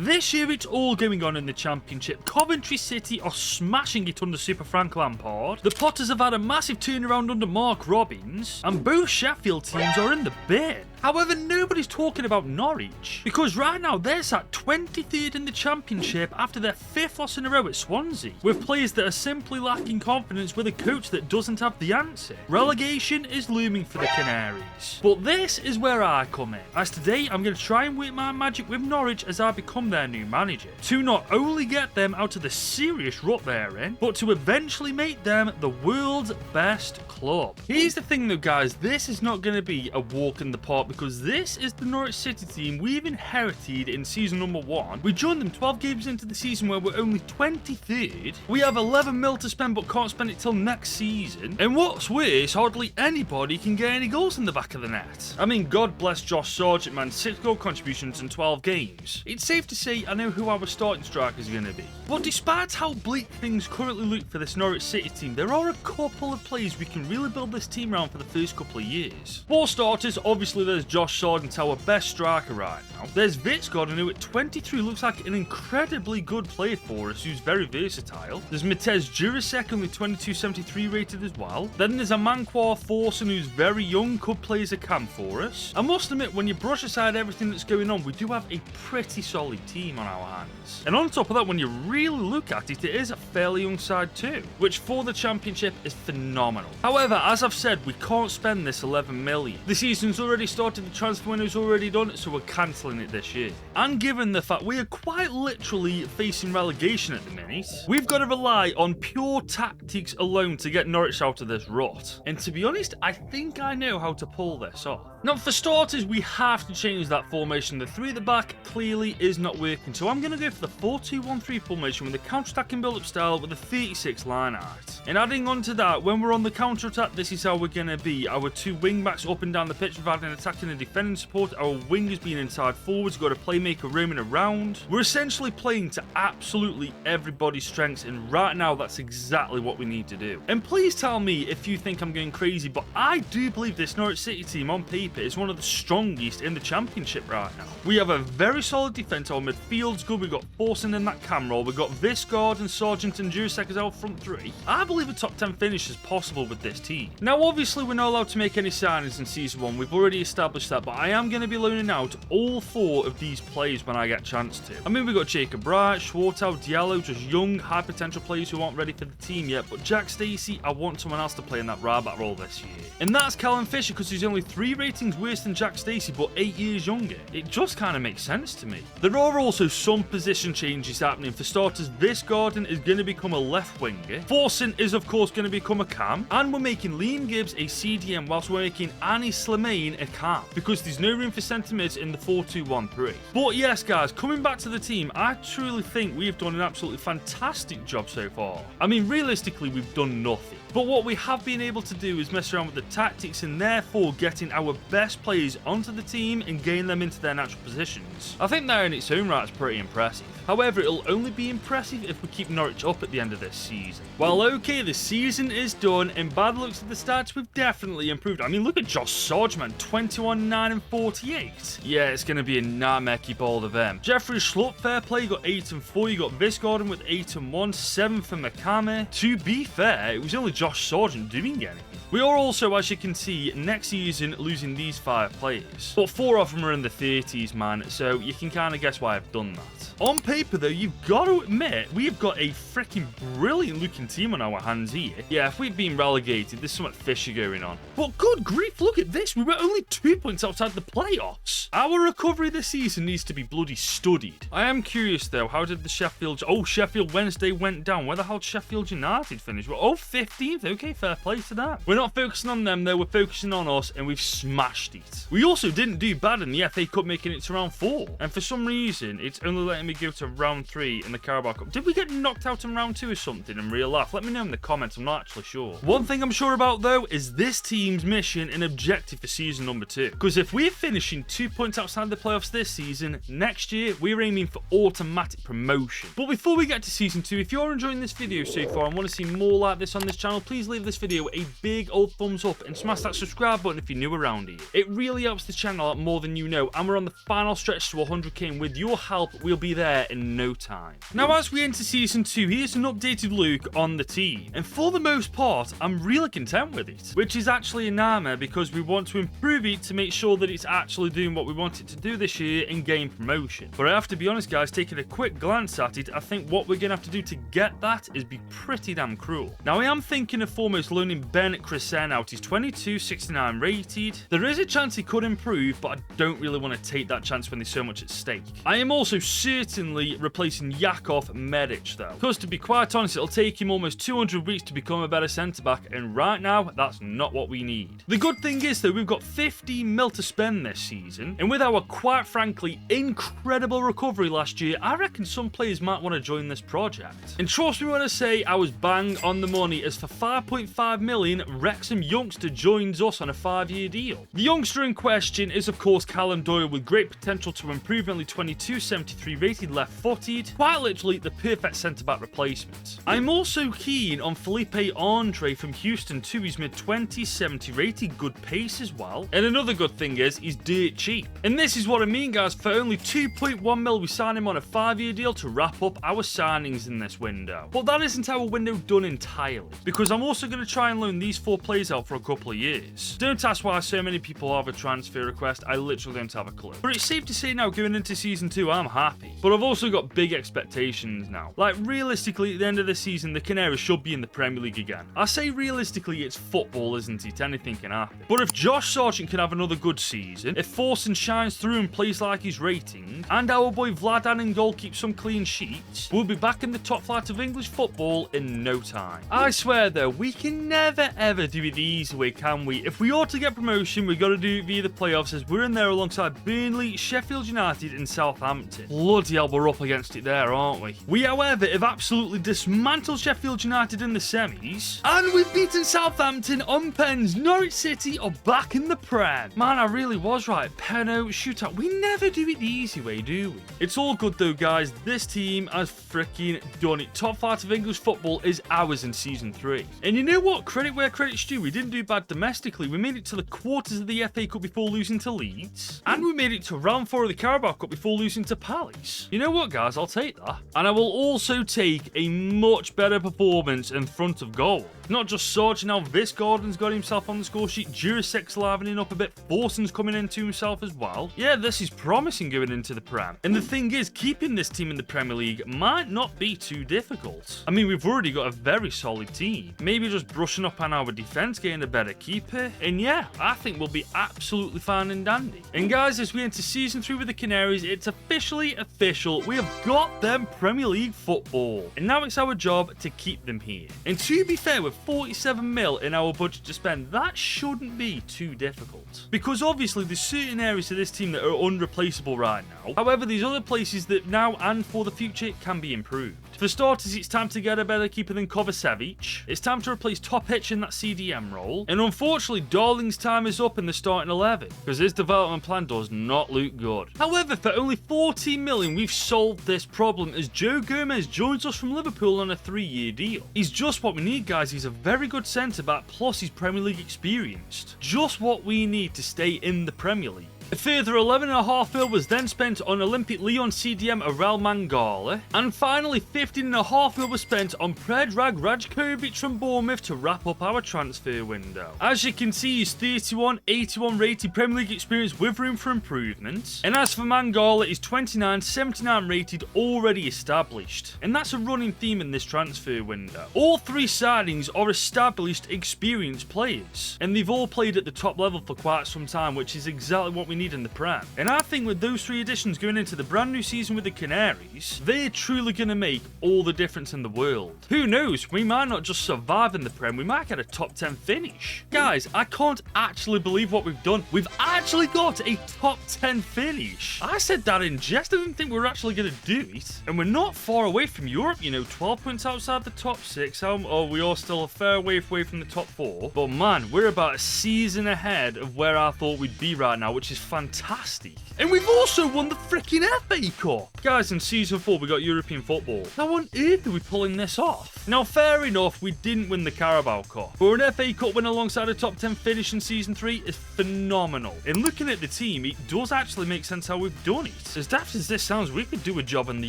This year it's all going on in the Championship. Coventry City are smashing it under Super Frank Lampard. The Potters have had a massive turnaround under Mark Robbins. And both Sheffield teams are in the bin. However, nobody's talking about Norwich, because right now they're sat 23rd in the Championship after their 5th loss in a row at Swansea, with players that are simply lacking confidence with a coach that doesn't have the answer. Relegation is looming for the Canaries. But this is where I come in, as today I'm going to try and work my magic with Norwich as I become their new manager, to not only get them out of the serious rut they're in, but to eventually make them the world's best club. Here's the thing though guys, this is not going to be a walk in the park, because this is the Norwich City team we've inherited in season number 1. We joined them 12 games into the season where we're only 23rd. We have 11 mil to spend but can't spend it till next season. And what's worse, hardly anybody can get any goals in the back of the net. I mean, God bless Josh Sargent, man, 6 goal contributions in 12 games. It's safe to say I know who our starting strikers are going to be. But despite how bleak things currently look for this Norwich City team, there are a couple of players we can really build this team around for the first couple of years. For starters, obviously there's Josh Sargent, our best striker right now. There's Vitsgården, who at 23 looks like an incredibly good player for us, who's very versatile. There's Matej Jurasek, only 22.73 rated as well. Then there's Amankwa Thorson, who's very young, could play as a cam for us. I must admit, when you brush aside everything that's going on, we do have a pretty solid team on our hands. And on top of that, when you really look at it, it is a fairly young side too, which for the Championship is phenomenal. However, as I've said, we can't spend this 11 million. The season's already started, the transfer window's already done, so we're cancelling it this year. And given the fact we are quite literally facing relegation at the minute, we've got to rely on pure tactics alone to get Norwich out of this rut. And to be honest, I think I know how to pull this off. Now, for starters, we have to change that formation. The 3 at the back clearly is not working, so I'm going to go for the 4-2-1-3 formation with the counter-attacking build-up style with a 36 line out. And adding on to that, when we're on the counter-attack, this is how we're going to be. Our 2 wing-backs up and down the pitch providing attacking and defending support. Our wingers being inside forwards, got a playmaker roaming around. We're essentially playing to absolutely everybody's strengths, and right now that's exactly what we need to do. And please tell me if you think I'm going crazy, but I do believe this Norwich City team on paper is one of the strongest in the Championship right now. We have a very solid defence. Our midfield's good. We've got Thorson in that cam role. We've got Vitsgården, Sargent and Jurasek as our front 3. I believe a top 10 finish is possible with this team. Now, obviously, we're not allowed to make any signings in Season 1. We've already established that, but I am going to be loaning out all 4 of these players when I get a chance to. I mean, we've got Jacob Bright, Schwartau, Diallo, just young, high potential players who aren't ready for the team yet, but Jack Stacey, I want someone else to play in that right-back role this year. And that's Callum Fisher, because he's only 3 ratings worse than Jack Stacey, but 8 years younger. It just kind of makes sense to me. There are also some position changes happening. For starters, Vitsgården is going to become a left winger. Thorson is, of course, going to become a cam. And we're making Liam Gibbs a CDM, whilst we're making Annie Slimane a cam, because there's no room for centre mids in the 4-2-1-3. But yes, guys, coming back to the team, I truly think we've done an absolutely fantastic job so far. I mean, realistically, we've done nothing. But what we have been able to do is mess around with the tactics and therefore getting our best players onto the team and getting them into their natural positions. I think that in its own right is pretty impressive. However, it'll only be impressive if we keep Norwich up at the end of this season. Well, okay, the season is done, and by the looks of the stats, we've definitely improved. I mean, look at Josh Sargent, man, 21, 9 and 48. Yeah, it's going to be a nightmare keep all of them. Jeffrey Schlupp, fair play, got 8 and 4. You got Vitsgården with 8 and 1, 7 for Makame. To be fair, it was only Josh Sargent doing anything. We are also, as you can see, next season losing these 5 players. But 4 of them are in the 30s, man, so you can kind of guess why I've done that. On paper, though, you've got to admit, we've got a freaking brilliant looking team on our hands here. Yeah, if we'd been relegated, there's something fishy going on. But good grief, look at this. We were only 2 points outside the playoffs. Our recovery this season needs to be bloody studied. I am curious, though, how did the Sheffield... Oh, Sheffield Wednesday went down. Where the hell did Sheffield United finish? Well, oh, 15th. Okay, fair play to that. We're not focusing on them, though. We're focusing on us, and we've smashed it. We also didn't do bad in the FA Cup, making it to round 4. And for some reason, it's only letting me go to round 3 in the Carabao Cup. Did we get knocked out in round 2 or something in real life? Let me know in the comments. I'm not actually sure. One thing I'm sure about, though, is this team's mission and objective for season number 2. 2. Because if we're finishing 2 points outside the playoffs this season, next year we're aiming for automatic promotion. But before we get to season 2, if you're enjoying this video so far and want to see more like this on this channel, please leave this video a big old thumbs up and smash that subscribe button if you're new around here. It really helps the channel out more than you know, and we're on the final stretch to 100k, and with your help we'll be there in no time. Now as we enter season 2, here's an updated look on the team, and for the most part I'm really content with it, which is actually a nightmare because we want to improve it to make sure that it's actually doing what we want it to do this year and gain promotion. But I have to be honest guys, taking a quick glance at it, I think what we're going to have to do to get that is be pretty damn cruel. Now I am thinking of foremost loaning Ben Chrisen out. He's 2269 rated. There is a chance he could improve, but I don't really want to take that chance when there's so much at stake. I am also certainly replacing Yakov Medic though, because to be quite honest, it'll take him almost 200 weeks to become a better centre back, and right now that's not what we need. The good thing is though, we've got 50 mil to spend this season, and with our quite frankly incredible recovery last year, I reckon some players might want to join this project. And trust me when I say I was bang on the money, as for 5.5 million, Wrexham youngster joins us on a 5-year deal. The youngster in question is of course Callum Doyle, with great potential to improve, only 2273 rated, left-footed, quite literally the perfect centre-back replacement. I'm also keen on Felipe Andre from Houston too. He's mid-20s, 70 rated, good pace as well. And another good thing is he's dirt cheap. And this is what I mean guys, for only 2.1 mil we sign him on a 5-year deal to wrap up our signings in this window. But that isn't our window done entirely, because I'm also going to try and loan these 4 players out for a couple of years. Don't ask why so many people have a transfer request, I literally don't have a clue. But it's safe to say now, going into season 2, I'm happy. But I've also got big expectations now. Like realistically, at the end of the season, the Canaries should be in the Premier League again. I say realistically, it's football, isn't it? Anything can happen. But if Josh Sargent can have another good season, if Forson shines through and plays like his rating, and our boy Vladan in goal keeps some clean sheets, we'll be back in the top flight of English football in no time. I swear though, we can never ever do it the easy way, can we? If we ought to get promotion, we got to do it via the playoffs, as we're in there alongside Burnley, Sheffield United and Southampton. Bloody hell, we're up against it there, aren't we? We, however, have absolutely dismantled Sheffield United in the semis, and we've beaten Southampton on pens. Norwich City are back in the Prem. Man, I really was right. Penno, shootout. We never do it the easy way, do we? It's all good though, guys. This team has freaking done it. Top flight of English football is ours in season 3. And you know what? Credit where credit's due. We didn't do bad domestically. We made it to the quarters of the FA Cup before losing to Leeds, and we made it to round 4 of the Carabao Cup before losing to Palace. You know what, guys? I'll take that. And I will also take a much better performance in front of goal. Not just Sargent, now Vis Gordon's got himself on the score sheet, Jurasek livening up a bit, Forson's coming into himself as well. Yeah, this is promising going into the Prem. And the thing is, keeping this team in the Premier League might not be too difficult. I mean, we've already got a very solid team. Maybe just brushing up on our defence, getting a better keeper, and yeah, I think we'll be absolutely fine and dandy. And guys, as we enter season 3 with the Canaries, it's officially official. We have got them Premier League football, and now it's our job to keep them here. And to be fair, with 47 mil in our budget to spend, that shouldn't be too difficult, because obviously there's certain areas of this team that are unreplaceable right now. However, there's other places that now and for the future can be improved. For starters, it's time to get a better keeper than Kovacevic. It's time to replace Topic in that CDM role, and unfortunately Darling's time is up in the starting 11, because his development plan does not look good. However, for only 14 million we've solved this problem, as Joe Gomez joins us from Liverpool on a 3-year deal. He's just what we need, guys. He's a very good centre back, plus he's Premier League experienced. Just what we need to stay in the Premier League. A further 11.5 mil was then spent on Olympic Lyon CDM Aurel Mangala, and finally 15.5 mil was spent on Predrag Rajkovic from Bournemouth to wrap up our transfer window. As you can see, he's 31, 81 rated, Premier League experience with room for improvement. And as for Mangala, he's 29, 79 rated, already established. And that's a running theme in this transfer window. All 3 signings are established, experienced players, and they've all played at the top level for quite some time, which is exactly what we need in the Prem. And I think with those 3 additions going into the brand new season with the Canaries, they're truly going to make all the difference in the world. Who knows, we might not just survive in the Prem, we might get a top 10 finish. Guys, I can't actually believe what we've done. We've actually got a top 10 finish. I said that in jest, I didn't think we were actually going to do it. And we're not far away from Europe, you know, 12 points outside the top 6. Oh, we are still a fair way away from the top 4. But man, we're about a season ahead of where I thought we'd be right now, which is fantastic. And we've also won the freaking FA Cup. Guys, in Season 4, we got European football. How on earth are we pulling this off? Now, fair enough, we didn't win the Carabao Cup. But an FA Cup win alongside a top 10 finish in Season 3 is phenomenal. And looking at the team, it does actually make sense how we've done it. As daft as this sounds, we could do a job in the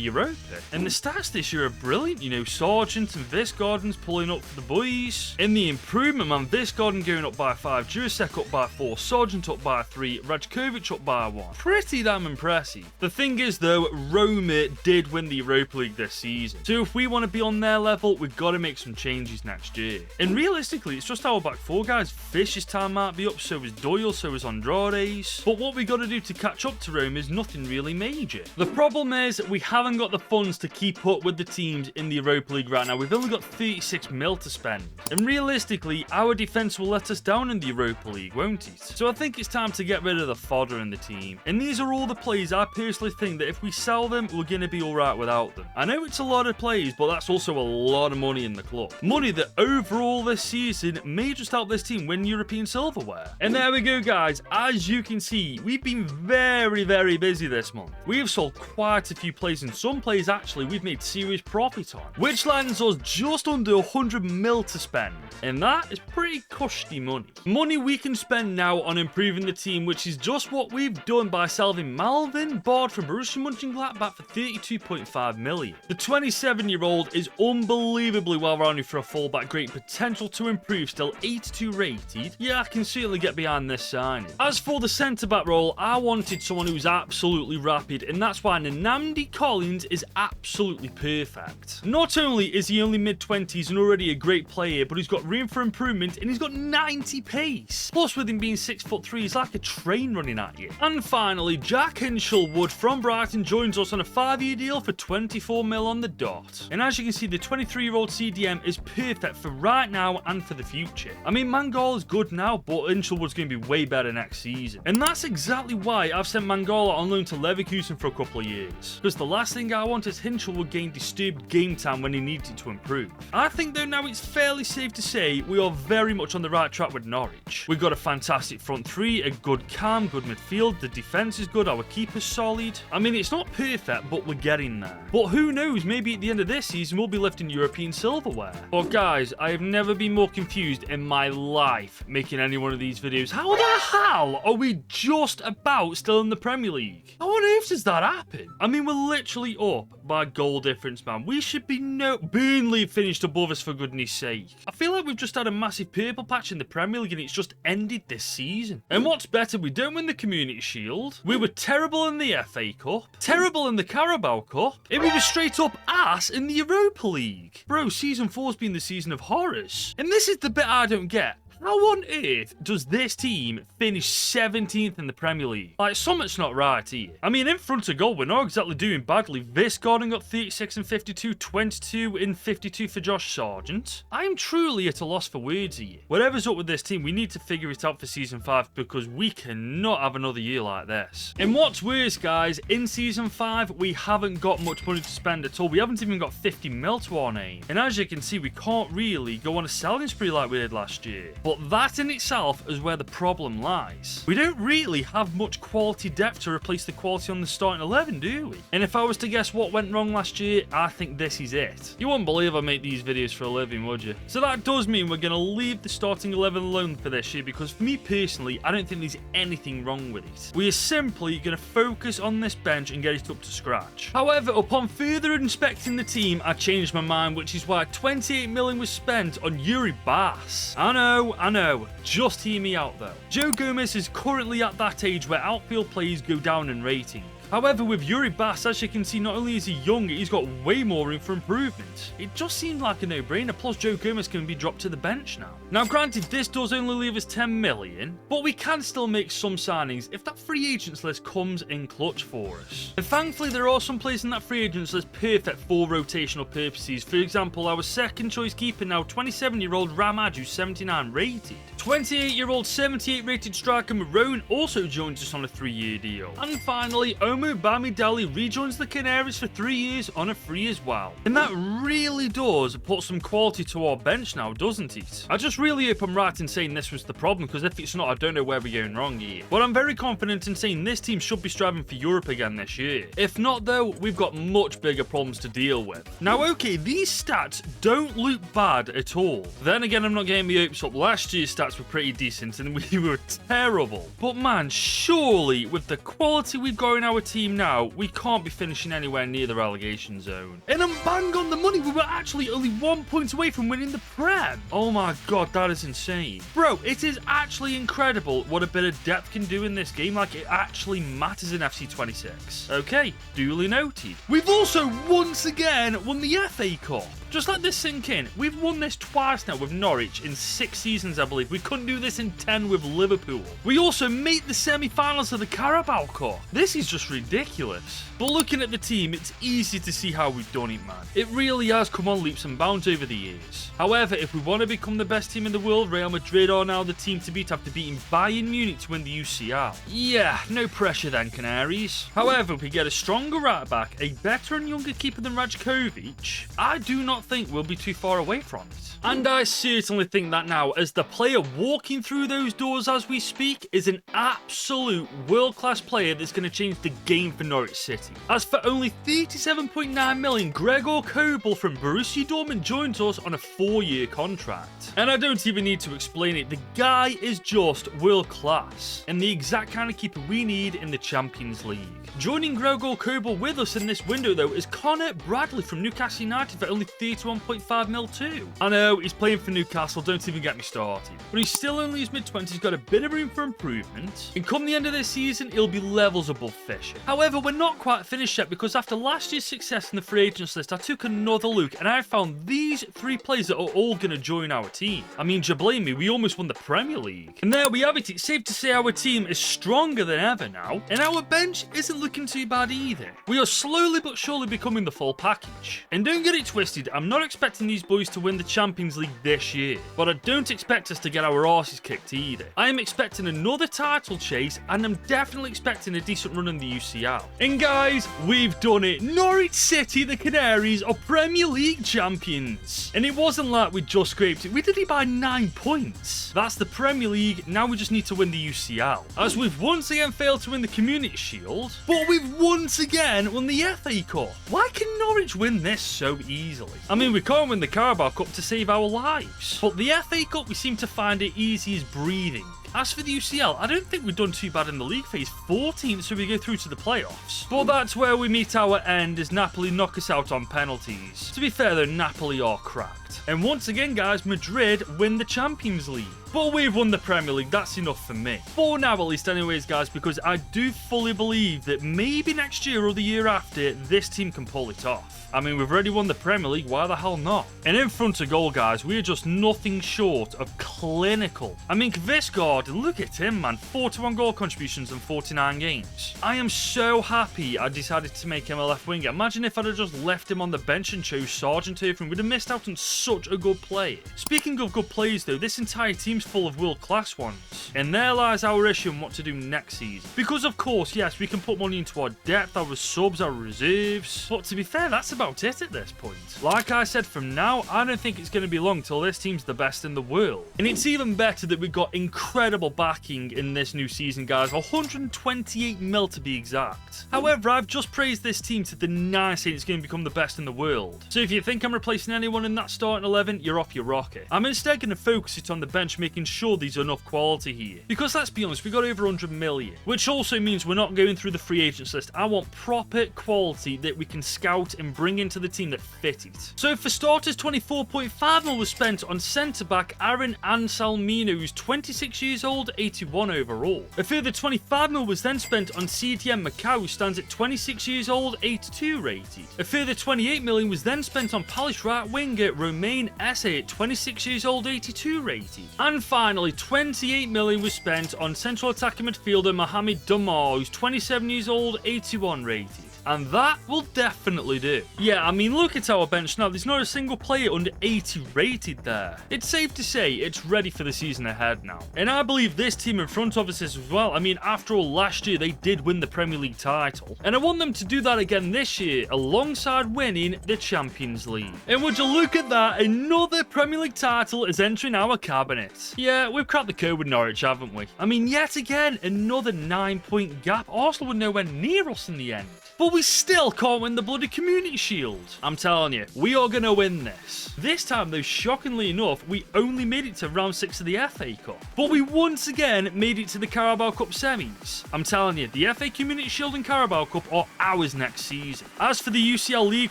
Europa. And the stats this year are brilliant. You know, Sargent and Visgardens pulling up for the boys. In the improvement, man, Visgarden going up by 5, Jurasek up by 4, Sargent up by 3, Rajkovic up by 1. Pretty damn impressive. The thing is, though, Roma did win the Europa League this season. So if we want to be on their level, we've got to make some changes next year. And realistically, it's just our back 4 guys. Fish's time might be up, so is Doyle, so is Andrade's. But what we got to do to catch up to Rome is nothing really major. The problem is we haven't got the funds to keep up with the teams in the Europa League right now. We've only got 36 mil to spend. And realistically, our defense will let us down in the Europa League, won't it? So I think it's time to get rid of the fodder in the team. And these are all the players I personally think that if we sell them, we're going to be alright without them. I know it's a lot of players, but that's also a lot of money in the club. Money that overall this season may just help this team win European silverware. And there we go, guys. As you can see, we've been very, very busy this month. We have sold quite a few players, and some players actually we've made serious profit on, which lands us just under 100 mil to spend. And that is pretty cushy money. Money we can spend now on improving the team, which is just what we've done by selling Malvin Bard from Borussia Mönchengladbach for 32.5 million. The 27-year-old is unbelievably well-rounded for a fullback, great potential to improve, still 82 rated. Yeah, I can certainly get behind this signing. As for the centre-back role, I wanted someone who's absolutely rapid, and that's why Nnamdi Collins is absolutely perfect. Not only is he only mid-20s and already a great player, but he's got room for improvement, and he's got 90 pace. Plus, with him being 6'3", he's like a train running at you. And finally, Jack Hinchelwood from Brighton joins us on a 5-year deal for 24 mil on the dot. And as you can see, the 23-year-old CDM is perfect for right now and for the future. I mean, Mangala is good now, but Hinchelwood's going to be way better next season. And that's exactly why I've sent Mangala on loan to Leverkusen for a couple of years. Because the last thing I want is Hinchelwood getting disturbed game time when he needed to improve. I think though now it's fairly safe to say we are very much on the right track with Norwich. We've got a fantastic front three, a good cam, good midfield, the defence is good, our keeper's solid. I mean, it's not perfect, but we're getting there. But who knows, maybe at the end of this season we'll be lifting European silverware. But guys, I have never been more confused in my life making any one of these videos. How the hell are we just about still in the Premier League? How on earth does that happen? I mean, we're literally up by goal difference, man. We should be Burnley finished above us, for goodness sake. I feel like we've just had a massive purple patch in the Premier League and it's just ended this season. And what's better, we don't win the Community Shield. We were terrible in the FA Cup, terrible in the Carabao Cup, and we were straight up ass in the Europa League. Bro, season 4's been the season of horrors. And this is the bit I don't get. How on earth does this team finish 17th in the Premier League? Like, something's not right here. I mean, in front of goal, we're not exactly doing badly. Visgarding got 36 and 52, 22 and 52 for Josh Sargent. I am truly at a loss for words here. Whatever's up with this team, we need to figure it out for Season 5 because we cannot have another year like this. And what's worse, guys, in Season 5, we haven't got much money to spend at all. We haven't even got 50 mil to our name. And as you can see, we can't really go on a selling spree like we did last year. But that in itself is where the problem lies. We don't really have much quality depth to replace the quality on the starting 11, do we? And if I was to guess what went wrong last year, I think this is it. You wouldn't believe I make these videos for a living, would you? So that does mean we're going to leave the starting 11 alone for this year because for me personally, I don't think there's anything wrong with it. We are simply going to focus on this bench and get it up to scratch. However, upon further inspecting the team, I changed my mind, which is why 28 million was spent on Yuri Bass. I know, just hear me out though. Joe Gomez is currently at that age where outfield players go down in rating. However, with Yuri Bass, as you can see, not only is he young, he's got way more room for improvement. It just seems like a no-brainer, plus Joe Gomez can be dropped to the bench now. Now granted, this does only leave us 10 million, but we can still make some signings if that free agents list comes in clutch for us. And thankfully, there are some players in that free agents list perfect for rotational purposes. For example, our second choice keeper now, 27-year-old Ramaju, 79 rated. 28-year-old 78 rated striker Marone also joins us on a 3-year deal. And finally, Omo Bamidele rejoins the Canaries for 3 years on a free as well. And that really does put some quality to our bench now, doesn't it? I just really hope I'm right in saying this was the problem, because if it's not, I don't know where we're going wrong here. But I'm very confident in saying this team should be striving for Europe again this year. If not though, we've got much bigger problems to deal with. Now okay, these stats don't look bad at all. Then again, I'm not getting my hopes up. Last year's stats were pretty decent and we were terrible. But man, surely with the quality we've got in our team now, we can't be finishing anywhere near the relegation zone. And I'm bang on the money, we were actually only 1 point away from winning the Prem. Oh my god, that is insane. Bro, it is actually incredible what a bit of depth can do in this game. Like, it actually matters in FC 26. Okay, duly noted. We've also once again won the FA Cup. Just let this sink in. We've won this twice now with Norwich in 6 seasons, I believe. We couldn't do this in 10 with Liverpool. We also made the semi-finals of the Carabao Cup. This is just ridiculous. But looking at the team, it's easy to see how we've done it, man. It really has come on leaps and bounds over the years. However, if we want to become the best team in the world, Real Madrid are now the team to beat after beating Bayern Munich to win the UCL. Yeah, no pressure then, Canaries. However, if we get a stronger right back, a better and younger keeper than Rajkovic, I do not think we'll be too far away from it. And I certainly think that now, as the player walking through those doors as we speak is an absolute world-class player that's going to change the game for Norwich City. As for only 37.9 million, Gregor Kobel from Borussia Dortmund joins us on a 4-year contract. And I don't even need to explain it, the guy is just world-class, and the exact kind of keeper we need in the Champions League. Joining Gregor Kobel with us in this window though is Connor Bradley from Newcastle United for only 31.5 mil too. I know, he's playing for Newcastle, don't even get me started. But he's still only his mid-20s, got a bit of room for improvement, and come the end of this season, he'll be levels above Fisher. However, we're not quite finished yet, because after last year's success in the free agents list, I took another look, and I found these 3 players that are all going to join our team. I mean, do you blame me? We almost won the Premier League. And there we have it. It's safe to say our team is stronger than ever now, and our bench isn't looking too bad either. We are slowly but surely becoming the full package. And don't get it twisted, I'm not expecting these boys to win the Champions League this year, but I don't expect us to get our arses kicked either. I am expecting another title chase, and I'm definitely expecting a decent run in the UCL. And guys, we've done it. Norwich City, the Canaries, are Premier League champions. And it wasn't like we just scraped it, we did it by 9 points. That's the Premier League, now we just need to win the UCL. As we've once again failed to win the Community Shield, but we've once again won the FA Cup. Why can Norwich win this so easily? I mean, we can't win the Carabao Cup to save our lives, but the FA Cup, we seem to find it easy as breathing. As for the UCL, I don't think we've done too bad in the league phase, 14th, so we go through to the playoffs. But that's where we meet our end, as Napoli knock us out on penalties. To be fair though, Napoli are cracked. And once again guys, Madrid win the Champions League. But we've won the Premier League, that's enough for me. For now at least anyways guys, because I do fully believe that maybe next year or the year after, this team can pull it off. I mean, we've already won the Premier League, why the hell not? And in front of goal guys, we are just nothing short of clinical. I mean, Kvistgaard, look at him man, 41 goal contributions in 49 games. I am so happy I decided to make him a left winger. Imagine if I'd have just left him on the bench and chose Sargent over him, we'd have missed out on such a good player. Speaking of good players though, this entire team's full of world-class ones. And there lies our issue on what to do next season. Because of course, yes, we can put money into our depth, our subs, our reserves, but to be fair, that's about it at this point. Like I said, from now, I don't think it's going to be long till this team's the best in the world. And it's even better that we got incredible backing in this new season, guys, 128 mil to be exact. However, I've just praised this team to the nine, saying it's going to become the best in the world. So if you think I'm replacing anyone in that starting 11, you're off your rocket. I'm instead going to focus it on the bench, making making sure there's enough quality here. Because let's be honest, we got over 100 million, which also means we're not going through the free agents list. I want proper quality that we can scout and bring into the team that fit it. So for starters, 24.5 mil was spent on centre-back Aaron Anselmino, who's 26 years old, 81 overall. A further 25 mil was then spent on CDM Macau, who stands at 26 years old, 82 rated. A further 28 million was then spent on Palace right winger Romain Esse at 26 years old, 82 rated. And finally, 28 million was spent on central attacking midfielder Mohamed Damar, who's 27 years old, 81 rated. And that will definitely do. Yeah, I mean, look at our bench now. There's not a single player under 80 rated there. It's safe to say it's ready for the season ahead now. And I believe this team in front of us is as well. I mean, after all, last year they did win the Premier League title. And I want them to do that again this year, alongside winning the Champions League. And would you look at that, another Premier League title is entering our cabinet. Yeah, we've cracked the code with Norwich, haven't we? I mean, yet again, another 9-point gap. Arsenal were nowhere near us in the end. But we still can't win the bloody Community Shield. I'm telling you, we are going to win this. This time, though, shockingly enough, we only made it to round 6 of the FA Cup. But we once again made it to the Carabao Cup semis. I'm telling you, the FA Community Shield and Carabao Cup are ours next season. As for the UCL League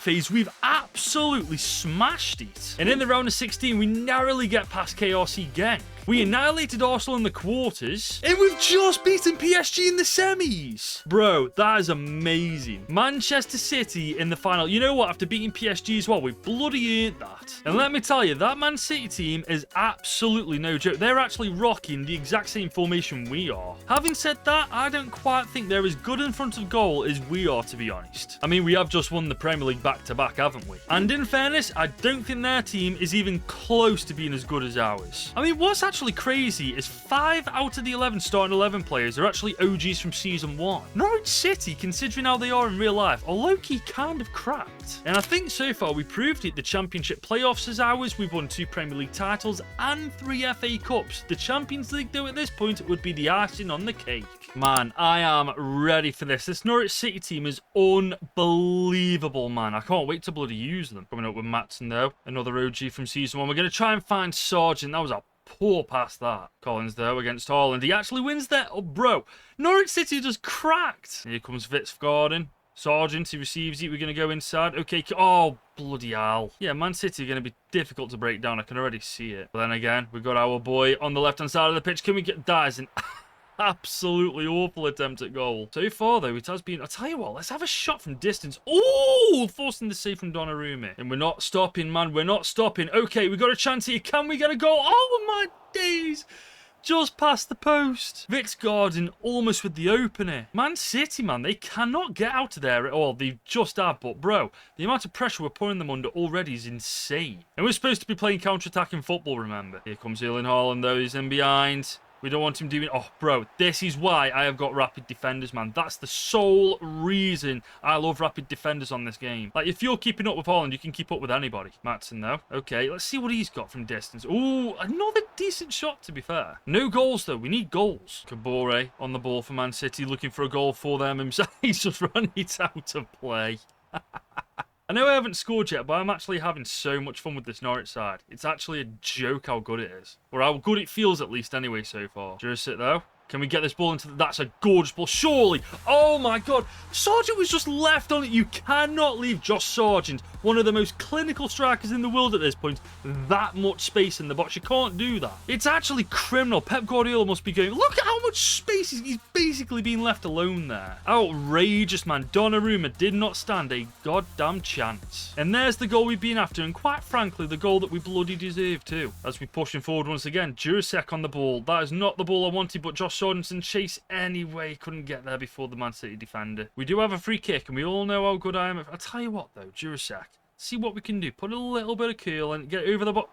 phase, we've absolutely smashed it. And in the round of 16, we narrowly get past KRC Genk. We annihilated Arsenal in the quarters, and we've just beaten PSG in the semis. Bro, that is amazing. Manchester City in the final. You know what? After beating PSG as well, we bloody earned that. And let me tell you, that Man City team is absolutely no joke. They're actually rocking the exact same formation we are. Having said that, I don't quite think they're as good in front of goal as we are, to be honest. I mean, we have just won the Premier League back-to-back, haven't we? And in fairness, I don't think their team is even close to being as good as ours. I mean, what's actually crazy is 5 out of the 11 starting 11 players are actually OGs from season 1. Norwich City, considering how they are in real life, are low-key kind of cracked. And I think so far we proved it. The Championship playoffs is ours. We've won 2 Premier League titles and 3 FA Cups. The Champions League, though, at this point would be the icing on the cake. Man, I am ready for this. This Norwich City team is unbelievable, man. I can't wait to bloody use them. Coming up with Matson, though. Another OG from season 1. We're going to try and find Sargent. That was a poor pass, that. Collins, though, against Haaland. He actually wins there. Oh, bro. Norwich City just cracked. Here comes Garden. Sargent, he receives it. We're going to go inside. Okay. Oh, bloody hell. Yeah, Man City are going to be difficult to break down. I can already see it. But then again, we've got our boy on the left-hand side of the pitch. Can we get... That is an absolutely awful attempt at goal. So far, though, it has been... I'll tell you what, let's have a shot from distance. Oh, forcing the save from Donnarumma. And we're not stopping, man. We're not stopping. Okay, we got a chance here. Can we get a goal? Oh, my days. Just past the post. Garden almost with the opener. Man City, man, they cannot get out of there at all. They just have, but bro, the amount of pressure we're putting them under already is insane. And we're supposed to be playing counter-attacking football, remember. Here comes Erling Haaland, though. He's in behind. We don't want him doing... Oh, bro, this is why I have got rapid defenders, man. That's the sole reason I love rapid defenders on this game. Like, if you're keeping up with Haaland, you can keep up with anybody. Matson, though. Okay, let's see what he's got from distance. Ooh, another decent shot, to be fair. No goals, though. We need goals. Kabore on the ball for Man City, looking for a goal for them himself. He's just running it out of play. I know I haven't scored yet, but I'm actually having so much fun with this Norwich side. It's actually a joke how good it is. Or how good it feels, at least, anyway, so far. Jurisic, though. Can we get this ball into... That's a gorgeous ball. Surely. Oh, my God. Sargent was just left on it. You cannot leave Josh Sargent, one of the most clinical strikers in the world at this point, that much space in the box. You can't do that. It's actually criminal. Pep Guardiola must be going, look at how much space he's basically being left alone there. Outrageous, man. Donnarumma did not stand a goddamn chance. And there's the goal we've been after, and quite frankly, the goal that we bloody deserve too. As we push him forward once again, Jurisic on the ball. That is not the ball I wanted, but Josh Sargent chase anyway. Couldn't get there before the Man City defender. We do have a free kick, and we all know how good I am. I'll tell you what, though, Jurisic. See what we can do. Put a little bit of curl and get over the ball.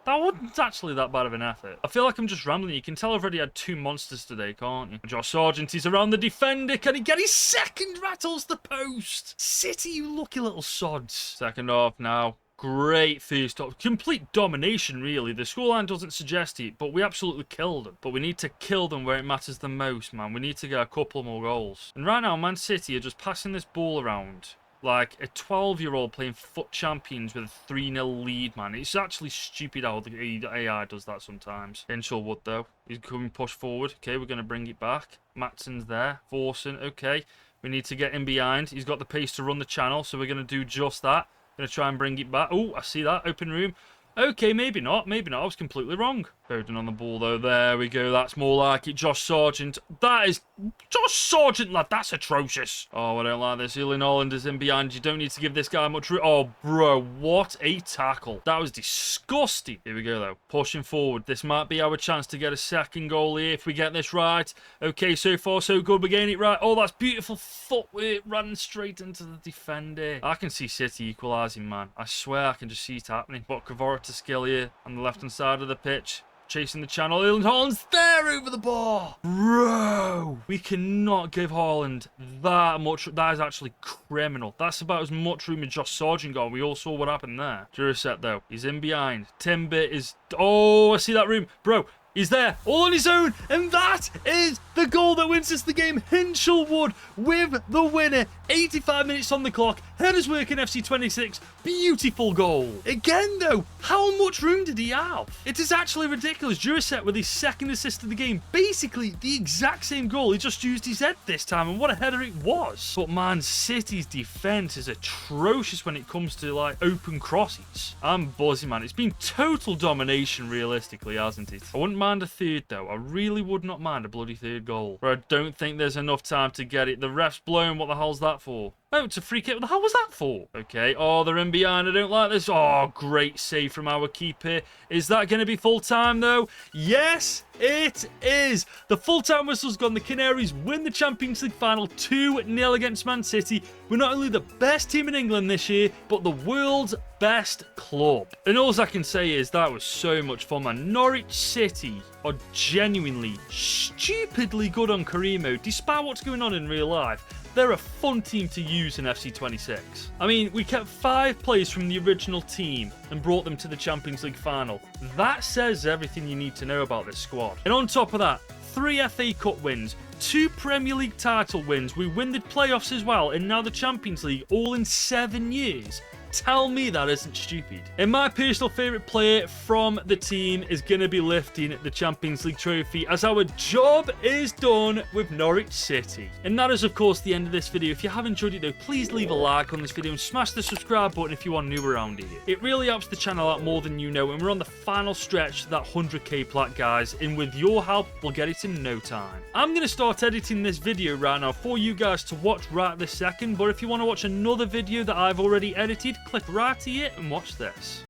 That wasn't actually that bad of an effort. I feel like I'm just rambling. You can tell I've already had 2 monsters today, can't you? Josh Sargent is around the defender. Can he get his second? Rattles the post. City, you lucky little sods. Second half now. Great first half. Complete domination, really. The scoreline doesn't suggest it, but we absolutely killed them. But we need to kill them where it matters the most, man. We need to get a couple more goals. And right now, Man City are just passing this ball around like a 12-year-old playing FUT Champions with a 3-0 lead, man. It's actually stupid how the AI does that sometimes. Wood, though. He's coming push forward. Okay, we're going to bring it back. Matson's there. Forsen. Okay. We need to get in behind. He's got the pace to run the channel, so we're going to do just that. Going to try and bring it back. Oh, I see that. Open room. Okay, maybe not. Maybe not. I was completely wrong. Foden on the ball, though. There we go. That's more like it. Josh Sargent. That is... Josh Sargent, lad. That's atrocious. Oh, I don't like this. Erling Haaland is in behind. You don't need to give this guy much room. Oh, bro. What a tackle. That was disgusting. Here we go, though. Pushing forward. This might be our chance to get a second goal here if we get this right. Okay, so far, so good. We're getting it right. Oh, that's beautiful footwork. Ran straight into the defender. I can see City equalising, man. I swear I can just see it happening. But Kvara to skill here on the left-hand side of the pitch. Chasing the channel. Erling Haaland's there over the bar. Bro, we cannot give Haaland that much. That is actually criminal. That's about as much room as Josh Sargent got. We all saw what happened there. Duracet, though. He's in behind. Timber is... Oh, I see that room. Bro, he's there, all on his own, and that is the goal that wins us the game. Hinshelwood with the winner. 85 minutes on the clock. Headers working FC26. Beautiful goal. Again, though, how much room did he have? It is actually ridiculous. Duracet with his second assist of the game. Basically, the exact same goal. He just used his head this time, and what a header it was. But Man City's defence is atrocious when it comes to, like, open crosses. I'm buzzing, man. It's been total domination, realistically, hasn't it? I wouldn't mind a third, though. I really would not mind a bloody third goal. But I don't think there's enough time to get it. The ref's blown. What the hell's that for? Oh, it's a free kick. What the hell was that for? Okay. Oh, they're in behind. I don't like this. Oh, great save from our keeper. Is that going to be full time, though? Yes, it is. The full-time whistle's gone. The Canaries win the Champions League final 2-0 against Man City. We're not only the best team in England this year, but the world's best club. And all I can say is that was so much fun, man. Norwich City are genuinely stupidly good on career mode, despite what's going on in real life. They're a fun team to use in FC26. I mean, we kept 5 players from the original team and brought them to the Champions League final. That says everything you need to know about this squad. And on top of that, 3 FA Cup wins, 2 Premier League title wins, we win the playoffs as well, and now the Champions League, all in 7 years. Tell me that isn't stupid. And my personal favourite player from the team is going to be lifting the Champions League trophy, as our job is done with Norwich City. And that is, of course, the end of this video. If you have enjoyed it, though, please leave a like on this video and smash the subscribe button if you are new around here. It really helps the channel out more than you know, and we're on the final stretch to that 100k plaque, guys, and with your help, we'll get it in no time. I'm going to start editing this video right now for you guys to watch right this second, but if you want to watch another video that I've already edited, click right here and watch this.